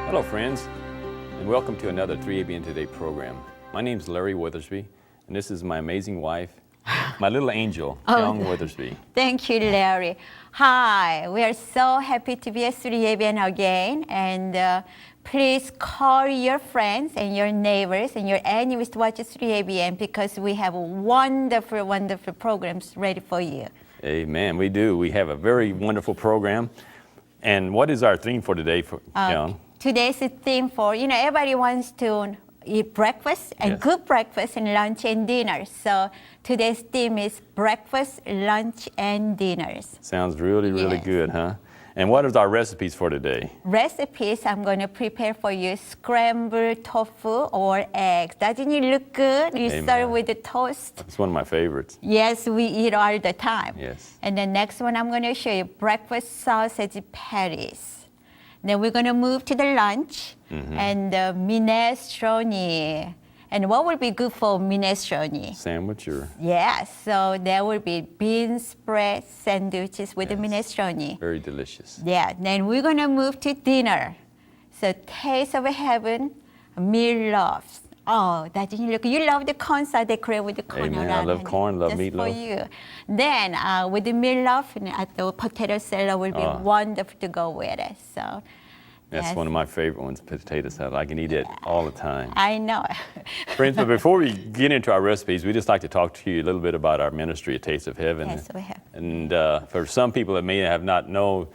Hello, friends, and welcome to another 3abn Today program. My name's Larry Weathersby, and this is my amazing wife, my little angel, Kyong Weathersby. Thank you, Larry. Hi, we are so happy to be at 3abn again, and please call your friends and your neighbors and your enemies to watch 3abn because we have wonderful, wonderful programs ready for you. Amen, we do. We have a very wonderful program. And what is our theme for today, Kyong? Today's theme for, everybody wants to eat breakfast and Yes. good breakfast and lunch and dinner. So today's theme is breakfast, lunch, and dinners. Sounds really, really Yes. good, huh? And what is our recipes for today? Recipes, I'm going to prepare for you scrambled tofu or eggs. Doesn't it look good? You Amen. start with the toast. It's one of my favorites. Yes, we eat all the time. Yes. And the next one I'm going to show you breakfast sausage patties. Then we're going to move to the lunch and minestrone. And what would be good for minestrone? Sandwich or? Yes, so there will be bean spread sandwiches with the minestrone. Very delicious. Yeah, then we're going to move to dinner. So taste of heaven, meatloaf. Oh, that you look. You love the corn, so I decorate with the corn. Amen. I around, love honey. corn, love Just meatloaf. for you. Then with the meatloaf, the potato salad will be wonderful to go with it. So That's yes. one of my favorite ones, potato salad. I can eat it all the time. I know. Friends, but before we get into our recipes, we just like to talk to you a little bit about our ministry, A Taste of Heaven. Yes, we have. And for some people that may have not know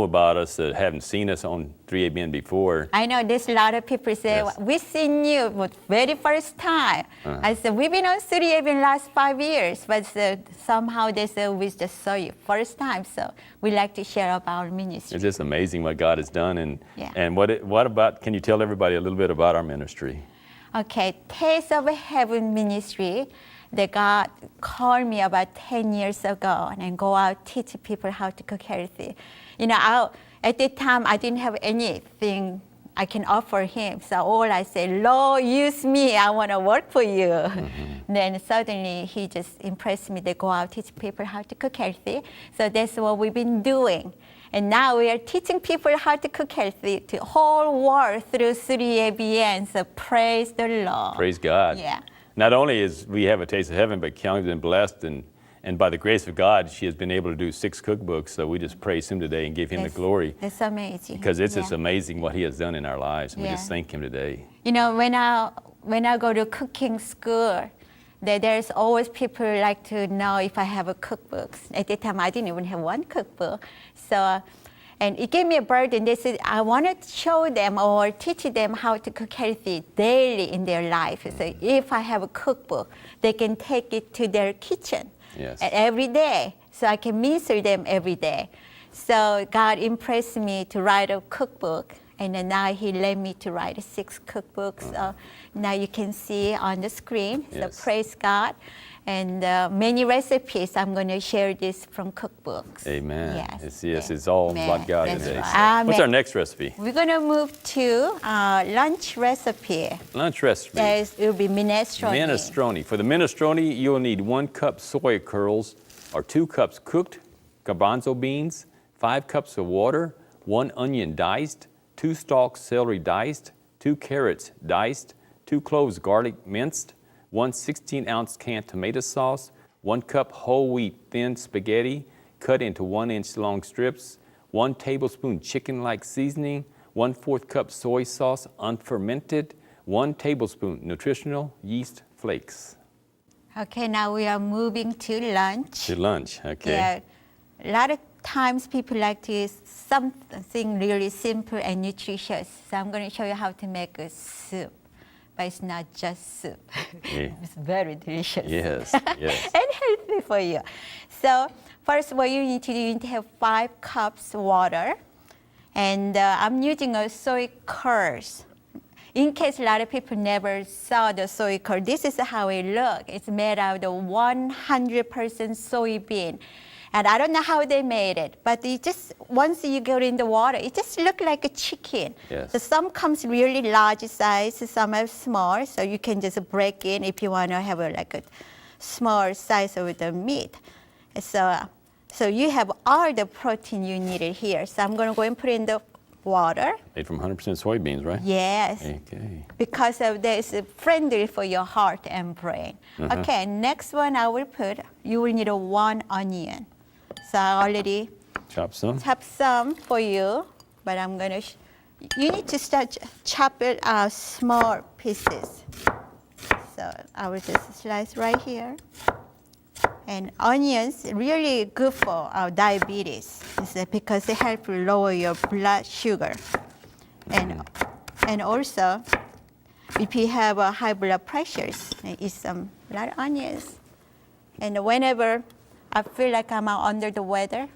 about us, that haven't seen us on 3abn before. I know there's a lot of people say, Yes. we seen you for the very first time. I said, we've been on 3abn last 5 years, but somehow they said, we just saw you first time. So we like to share about our ministry. It's just amazing what God has done. Yeah. And what about, can you tell everybody a little bit about our ministry? Okay, Taste of Heaven ministry that God called me about 10 years ago and go out teach people how to cook healthy. At that time, I didn't have anything I can offer him. So all I said, Lord, use me. I want to work for you. Then suddenly he just impressed me to go out teach people how to cook healthy. So that's what we've been doing. And now we are teaching people how to cook healthy to the whole world through 3abn. So praise the Lord. Praise God. Yeah. Not only is we have A Taste of Heaven, but Kyong's been blessed, and by the grace of God, she has been able to do 6 cookbooks. So we just praise him today and give him the glory. That's amazing. Because it's just amazing what he has done in our lives. And we Yeah. just thank him today. When I go to cooking school, there's always people like to know if I have a cookbook. At the time, I didn't even have one cookbook. So, and it gave me a burden. They said, I want to show them or teach them how to cook healthy daily in their life. So if I have a cookbook, they can take it to their kitchen. Yes. Every day, so I can minister them every day. So God impressed me to write a cookbook, and then now He led me to write 6 cookbooks. Now you can see on the screen. Yes. So praise God, and many recipes. I'm going to share this from cookbooks. Amen. Yes. It's all Amen. about God That's today. right. So Amen. what's our next recipe? We're going to move to lunch recipe. Lunch recipe. It will be minestrone. Minestrone. For the minestrone, you'll need 1 cup soy curls or 2 cups cooked garbanzo beans, 5 cups of water, 1 onion diced, 2 stalks celery diced, 2 carrots diced, 2 cloves garlic minced, 1 16-ounce canned tomato sauce, 1 cup whole wheat thin spaghetti cut into 1-inch long strips, 1 tablespoon chicken-like seasoning, 1/4 cup soy sauce unfermented, 1 tablespoon nutritional yeast flakes. Okay, now we are moving to lunch. To lunch, okay. Yeah, a lot of times people like to use something really simple and nutritious. So I'm going to show you how to make a soup. But it's not just soup. Yeah. It's very delicious. Yes, yes. And healthy for you. So first what you need to do, you need to have 5 cups water. And I'm using a soy curls. In case a lot of people never saw the soy curl, this is how it looks. It's made out of 100% soybean. And I don't know how they made it, but it just, once you go in the water, it just looks like a chicken. Yes. So some comes really large size, some are small, so you can just break in if you want to have a small size of the meat. So you have all the protein you needed here. So I'm going to go and put in the water. Made from 100% soybeans, right? Yes. Okay. Because of this, friendly for your heart and brain. Okay, next one I will put, you will need 1 onion. So I already Chop some. chop some for you, but I'm gonna, you need to start chop it out small pieces. So I will just slice right here. And onions really good for our diabetes. It's because they help lower your blood sugar. And also, if you have a high blood pressures, eat some lot of onions. And whenever I feel like I'm under the weather,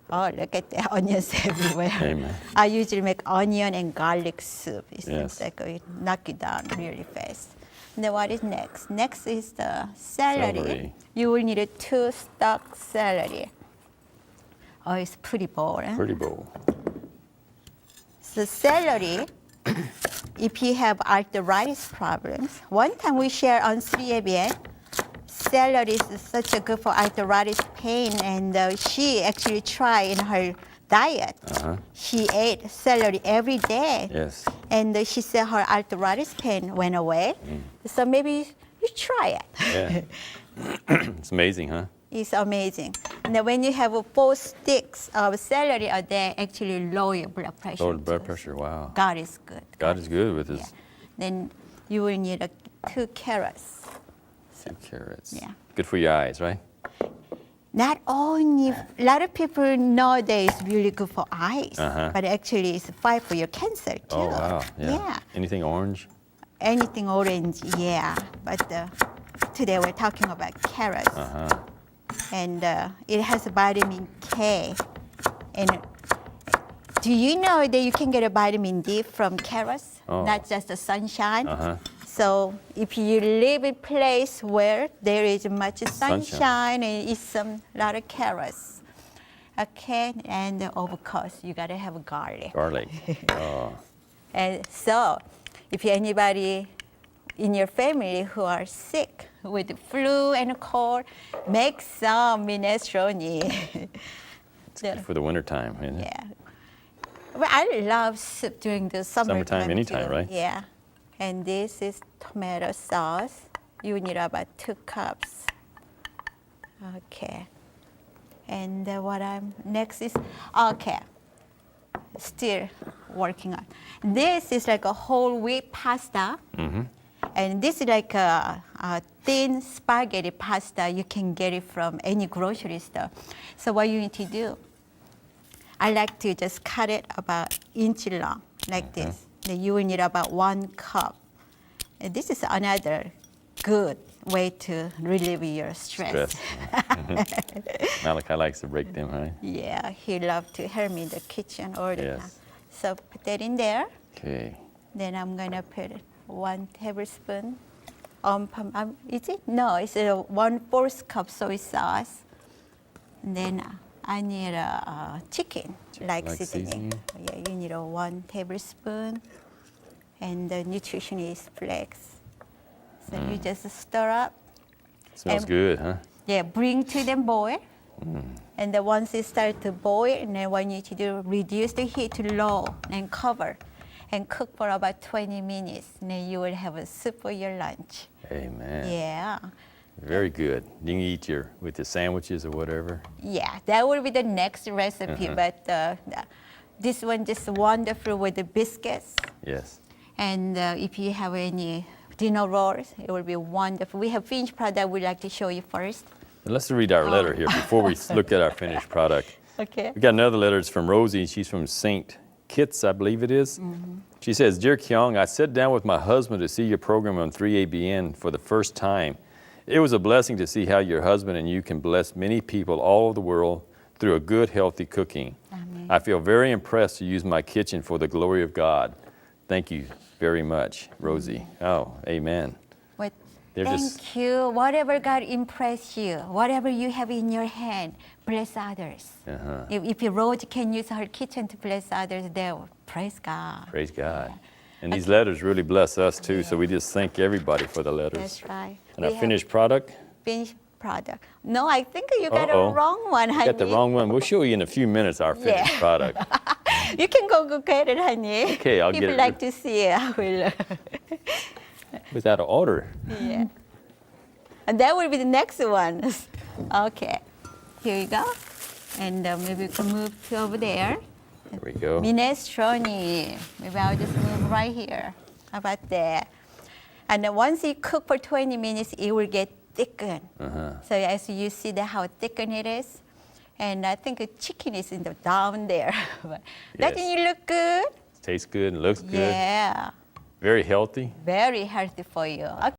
oh, look at the onions everywhere. Amen. I usually make onion and garlic soup. It Yes. seems like it knock it down really fast. And then what is next? Next is the celery. Celery. You will need 2 stalk celery. Oh, it's pretty bold. Huh? Pretty bold. So celery, if you have arthritis problems, one time we shared on 3abn, celery is such a good for arthritis pain, and she actually tried in her diet. She ate celery every day. Yes. And she said her arthritis pain went away. So maybe you try it. Yeah. It's amazing, huh? It's amazing. And then when you have 4 sticks of celery a day, actually lower your blood pressure. Lower blood too. pressure, wow. God is good. God is good with his Then you will need 2 carrots. 2 carrots. Yeah. Good for your eyes, right? Not only, a lot of people nowadays really good for eyes, but actually it's fight for your cancer too. Oh, wow. Yeah. Anything orange? Anything orange, yeah. But today we're talking about carrots. And it has vitamin K. And do you know that you can get a vitamin D from carrots? Oh. Not just the sunshine. So if you live in a place where there is much sunshine and eat some lot of carrots, okay, and of course you gotta have garlic. Garlic. Oh. And so if anybody in your family who are sick with flu and cold, make some minestrone. Good for the wintertime, isn't it? Yeah. Well, I love soup during the summertime. Anytime, too. right? Yeah. And this is tomato sauce. You need about 2 cups. Okay. And what I'm next is, okay, still working on. This is like a whole wheat pasta. And this is like a thin spaghetti pasta. You can get it from any grocery store. So what you need to do, I like to just cut it about inch long, like this. Then you will need about 1 cup. And this is another good way to relieve your stress. Malachi likes to break them, right? Yeah, he loves to help me in the kitchen all the Yes. time. So put that in there. Okay. Then I'm gonna put 1 tablespoon. Is it? No, it's 1/4 cup soy sauce. And then I need a chicken like seasoning. Yeah, you need 1 tablespoon. And the nutritionist flakes. So you just stir up. Smells And- good, huh? Yeah, bring to the boil. And then once it starts to boil, and then what you need to do, reduce the heat to low and cover. And cook for about 20 minutes. And then you will have a soup for your lunch. Amen. Yeah. Very good. You can eat with the sandwiches or whatever. Yeah, that will be the next recipe. But this one just wonderful with the biscuits. Yes. And if you have any dinner rolls, it will be wonderful. We have finished product we'd like to show you first. And let's read our letter here before we look at our finished product. Okay. We got another letter. It's from Rosie. She's from St. Kitts, I believe it is. She says, Dear Kyong, I sat down with my husband to see your program on 3abn for the first time. It was a blessing to see how your husband and you can bless many people all over the world through a good, healthy cooking. Amen. I feel very impressed to use my kitchen for the glory of God. Thank you very much, Rosie. Oh, amen. Well, They're thank just- you. Whatever God impressed you, whatever you have in your hand, bless others. If your Rose can use her kitchen to bless others, they will praise God. Praise God. And these letters really bless us too, so we just thank everybody for the letters. That's right. And our We have finished product, finished product. No, I think you got Uh-oh. a wrong one, we honey. got the wrong one. We'll show you in a few minutes our finished product. You can go get it, honey. Okay, I'll if get you it. like to see it, I will. Without an order. Yeah. And that will be the next one. Okay. Here you go. And maybe we can move to over there. There we go. Minestrone. Maybe I'll just move right here. How about that? And then once you cook for 20 minutes, it will get thickened. So as you see how thickened it is. And I think the chicken is in the down there. Doesn't Yes. it look good? Tastes good and looks good. Yeah. Very healthy. Very healthy for you.